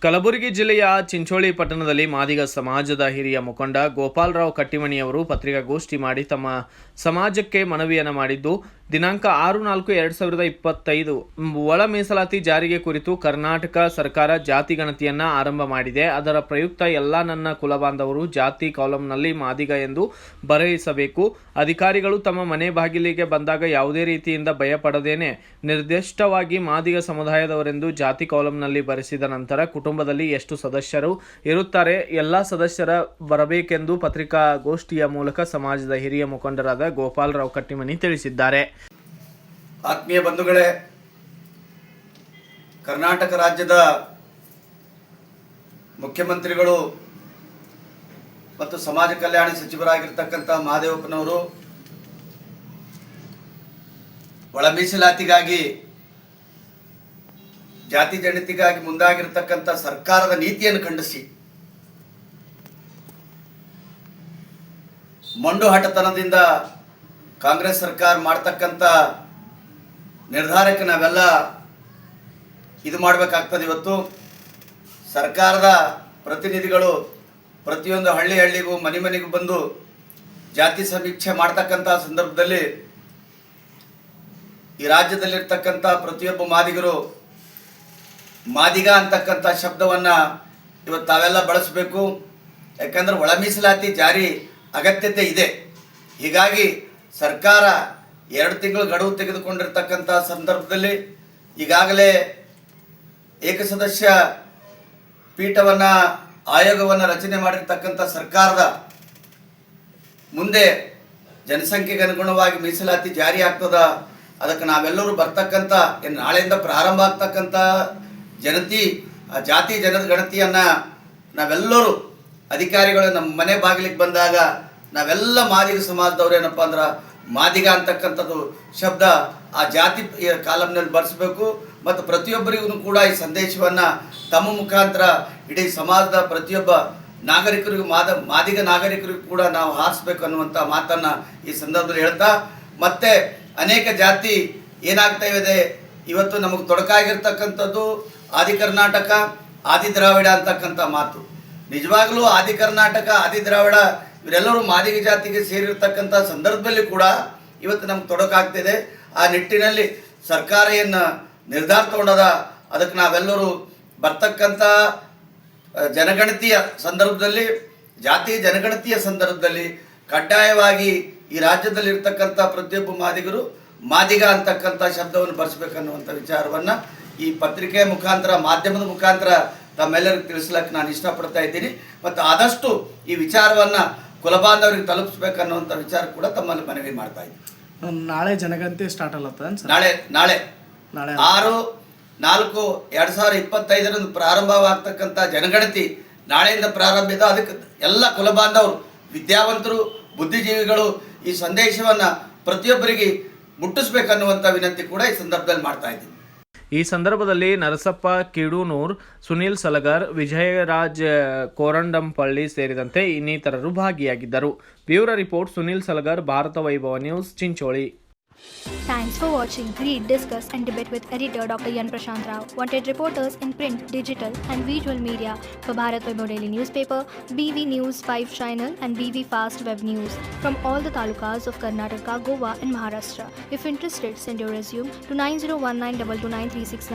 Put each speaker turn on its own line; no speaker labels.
ಕಲಬುರಗಿ ಜಿಲ್ಲೆಯ ಚಿಂಚೋಳಿ ಪಟ್ಟಣದಲ್ಲಿ ಮಾದಿಗ ಸಮಾಜದ ಹಿರಿಯ ಮುಖಂಡ ಗೋಪಾಲರಾವ್ ಕಟ್ಟಿಮನಿಯವರು ಪತ್ರಿಕಾಗೋಷ್ಠಿ ಮಾಡಿ ತಮ್ಮ ಸಮಾಜಕ್ಕೆ ಮನವಿಯನ್ನು ಮಾಡಿದ್ದು, ದಿನಾಂಕ 6-4-2025 ಒಳ ಮೀಸಲಾತಿ ಜಾರಿಗೆ ಕುರಿತು ಕರ್ನಾಟಕ ಸರ್ಕಾರ ಜಾತಿ ಗಣತಿಯನ್ನು ಆರಂಭ ಮಾಡಿದೆ. ಅದರ ಪ್ರಯುಕ್ತ ಎಲ್ಲ ನನ್ನ ಕುಲಬಾಂಧವರು ಜಾತಿ ಕಾಲಂನಲ್ಲಿ ಮಾದಿಗ ಎಂದು ಬರೆಯಿಸಬೇಕು. ಅಧಿಕಾರಿಗಳು ತಮ್ಮ ಮನೆ ಬಾಗಿಲಿಗೆ ಬಂದಾಗ ಯಾವುದೇ ರೀತಿಯಿಂದ ಭಯಪಡದೇನೆ ನಿರ್ದಿಷ್ಟವಾಗಿ ಮಾದಿಗ ಸಮುದಾಯದವರೆಂದು ಜಾತಿ ಕಾಲಂನಲ್ಲಿ ಬರೆಸಿದ ನಂತರ ಕುಟುಂಬದಲ್ಲಿ ಎಷ್ಟು ಸದಸ್ಯರು ಇರುತ್ತಾರೆ ಎಲ್ಲ ಸದಸ್ಯರ ಬರಬೇಕೆಂದು ಪತ್ರಿಕಾಗೋಷ್ಠಿಯ ಮೂಲಕ ಸಮಾಜದ ಹಿರಿಯ ಮುಖಂಡರಾದ ಗೋಪಾಲರಾವ್ ಕಟ್ಟಿಮನಿ ತಿಳಿಸಿದ್ದಾರೆ.
ಆತ್ಮೀಯ ಬಂಧುಗಳೇ, ಕರ್ನಾಟಕ ರಾಜ್ಯದ ಮುಖ್ಯಮಂತ್ರಿಗಳು ಮತ್ತು ಸಮಾಜ ಕಲ್ಯಾಣ ಸಚಿವರಾಗಿರ್ತಕ್ಕಂಥ ಮಹದೇವಪ್ಪನವರು ಒಳ ಮೀಸಲಾತಿಗಾಗಿ ಜಾತಿ ಗಣತಿಗಾಗಿ ಮುಂದಾಗಿರ್ತಕ್ಕಂಥ ಸರ್ಕಾರದ ನೀತಿಯನ್ನು ಖಂಡಿಸಿ ಮಂಡು ಹಠತನದಿಂದ ಕಾಂಗ್ರೆಸ್ ಸರ್ಕಾರ ಮಾಡ್ತಕ್ಕಂಥ ನಿರ್ಧಾರಕ್ಕೆ ನಾವೆಲ್ಲ ಇದು ಮಾಡಬೇಕಾಗ್ತದೆ. ಇವತ್ತು ಸರ್ಕಾರದ ಪ್ರತಿನಿಧಿಗಳು ಪ್ರತಿಯೊಂದು ಹಳ್ಳಿಗೂ ಮನೆಗೂ ಬಂದು ಜಾತಿ ಸಮೀಕ್ಷೆ ಮಾಡ್ತಕ್ಕಂಥ ಸಂದರ್ಭದಲ್ಲಿ ಈ ರಾಜ್ಯದಲ್ಲಿರ್ತಕ್ಕಂಥ ಪ್ರತಿಯೊಬ್ಬ ಮಾದಿಗರು ಮಾದಿಗ ಅಂತಕ್ಕಂಥ ಶಬ್ದವನ್ನು ಇವತ್ತು ತಾವೆಲ್ಲ ಬಳಸಬೇಕು. ಯಾಕಂದರೆ ಒಳ ಮೀಸಲಾತಿ ಜಾರಿ ಅಗತ್ಯತೆ ಇದೆ. ಹೀಗಾಗಿ ಸರ್ಕಾರ 2 ತಿಂಗಳು ಗಡುವು ತೆಗೆದುಕೊಂಡಿರ್ತಕ್ಕಂಥ ಸಂದರ್ಭದಲ್ಲಿ ಈಗಾಗಲೇ ಏಕಸದಸ್ಯ ಪೀಠವನ್ನು ಆಯೋಗವನ್ನು ರಚನೆ ಮಾಡಿರ್ತಕ್ಕಂಥ ಸರ್ಕಾರದ ಮುಂದೆ ಜನಸಂಖ್ಯೆಗೆ ಅನುಗುಣವಾಗಿ ಮೀಸಲಾತಿ ಜಾರಿ ಆಗ್ತದ. ಅದಕ್ಕೆ ನಾವೆಲ್ಲರೂ ಬರ್ತಕ್ಕಂಥ ನಾಳೆಯಿಂದ ಪ್ರಾರಂಭ ಆಗ್ತಕ್ಕಂಥ ಜಾತಿ ಜನಗಣತಿಯನ್ನು ನಾವೆಲ್ಲರೂ ಅಧಿಕಾರಿಗಳು ನಮ್ಮ ಮನೆ ಬಾಗಿಲಿಗೆ ಬಂದಾಗ ನಾವೆಲ್ಲ ಮಾದಿಗ ಸಮಾಜದವ್ರು ಏನಪ್ಪ ಅಂದ್ರೆ ಮಾದಿಗ ಅಂತಕ್ಕಂಥದ್ದು ಶಬ್ದ ಆ ಜಾತಿ ಕಾಲಂನಲ್ಲಿ ಬರೆಸಬೇಕು. ಮತ್ತು ಪ್ರತಿಯೊಬ್ಬರಿಗೂ ಕೂಡ ಈ ಸಂದೇಶವನ್ನು ತಮ್ಮ ಮುಖಾಂತರ ಇಡೀ ಸಮಾಜದ ಪ್ರತಿಯೊಬ್ಬ ನಾಗರಿಕರಿಗೂ ಮಾದಿಗ ನಾಗರಿಕರಿಗೂ ಕೂಡ ನಾವು ಹಾರಿಸ್ಬೇಕು ಅನ್ನುವಂಥ ಮಾತನ್ನು ಈ ಸಂದರ್ಭದಲ್ಲಿ ಹೇಳ್ತಾ, ಮತ್ತೆ ಅನೇಕ ಜಾತಿ ಏನಾಗ್ತಾ ಇದೆ ಇವತ್ತು ನಮಗೆ ತೊಡಕಾಗಿರ್ತಕ್ಕಂಥದ್ದು ಆದಿ ಕರ್ನಾಟಕ ಆದಿ ದ್ರಾವಿಡ ಅಂತಕ್ಕಂಥ ಮಾತು. ನಿಜವಾಗಲೂ ಆದಿ ಕರ್ನಾಟಕ ಆದಿ ದ್ರಾವಿಡ ಇವರೆಲ್ಲರೂ ಮಾದಿಗ ಜಾತಿಗೆ ಸೇರಿರ್ತಕ್ಕಂಥ ಸಂದರ್ಭದಲ್ಲಿ ಕೂಡ ಇವತ್ತು ನಮ್ಗೆ ತೊಡಕಾಗ್ತಿದೆ. ಆ ನಿಟ್ಟಿನಲ್ಲಿ ಸರ್ಕಾರ ಏನು ನಿರ್ಧಾರ ತಗೊಂಡದ ಅದಕ್ಕೆ ನಾವೆಲ್ಲರೂ ಬರ್ತಕ್ಕಂಥ ಜನಗಣತಿಯ ಸಂದರ್ಭದಲ್ಲಿ ಜಾತಿ ಜನಗಣತಿಯ ಸಂದರ್ಭದಲ್ಲಿ ಕಡ್ಡಾಯವಾಗಿ ಈ ರಾಜ್ಯದಲ್ಲಿ ಇರ್ತಕ್ಕಂಥ ಪ್ರತಿಯೊಬ್ಬ ಮಾದಿಗರು ಮಾದಿಗ ಅಂತಕ್ಕಂಥ ಶಬ್ದವನ್ನು ಬರೆಸಬೇಕನ್ನುವಂಥ ವಿಚಾರವನ್ನು ಈ ಪತ್ರಿಕೆ ಮುಖಾಂತರ ಮಾಧ್ಯಮದ ಮುಖಾಂತರ ತಮ್ಮೆಲ್ಲರಿಗೂ ತಿಳಿಸ್ಲಿಕ್ಕೆ ನಾನು ಇಷ್ಟಪಡ್ತಾ ಇದ್ದೀನಿ. ಮತ್ತು ಆದಷ್ಟು ಈ ವಿಚಾರವನ್ನು ಕುಲಬಾಂಧವರಿಗೆ ತಲುಪಿಸ್ಬೇಕನ್ನುವಂಥ ವಿಚಾರ ಕೂಡ ತಮ್ಮಲ್ಲಿ ಮನವಿ ಮಾಡ್ತಾ ಇದ್ದೀನಿ.
ನಾಳೆ ಜನಗಣತಿ ಸ್ಟಾರ್ಟ್ ಅಲ್ಲತ್ತ
ನಾಳೆ 6-4-2025 ಪ್ರಾರಂಭವಾಗ್ತಕ್ಕಂಥ ಜನಗಣತಿ ನಾಳೆಯಿಂದ ಪ್ರಾರಂಭ ಇದೆ. ಅದಕ್ಕೆ ಎಲ್ಲ ಕುಲಬಾಂಧವರು ವಿದ್ಯಾವಂತರು ಬುದ್ಧಿಜೀವಿಗಳು ಈ ಸಂದೇಶವನ್ನು ಪ್ರತಿಯೊಬ್ಬರಿಗೆ ಮುಟ್ಟಿಸ್ಬೇಕನ್ನುವಂಥ ವಿನಂತಿ ಕೂಡ ಈ ಸಂದರ್ಭದಲ್ಲಿ ಮಾಡ್ತಾ ಇದ್ದೀನಿ.
ಈ ಸಂದರ್ಭದಲ್ಲಿ ನರಸಪ್ಪ ಕಿಡೂನೂರ್, ಸುನೀಲ್ ಸಲಗರ್, ವಿಜಯರಾಜ್ ಕೋರಂಡಂಪಳ್ಳಿ ಸೇರಿದಂತೆ ಇನ್ನಿತರರು ಭಾಗಿಯಾಗಿದ್ದರು. ಬ್ಯೂರೋ ರಿಪೋರ್ಟ್ ಸುನೀಲ್ ಸಲಗರ್, ಭಾರತ ವೈಭವ news, Chincholi.
Thanks for watching. Read, discuss and debate with editor Dr. Yan Prashant Rao. Wanted reporters in print, digital and visual media for Bharat Vaibhav Daily Newspaper, BV News 5 Channel and BV Fast Web News from all the talukas of Karnataka, Goa and Maharashtra. If interested, send your resume to 9019229369.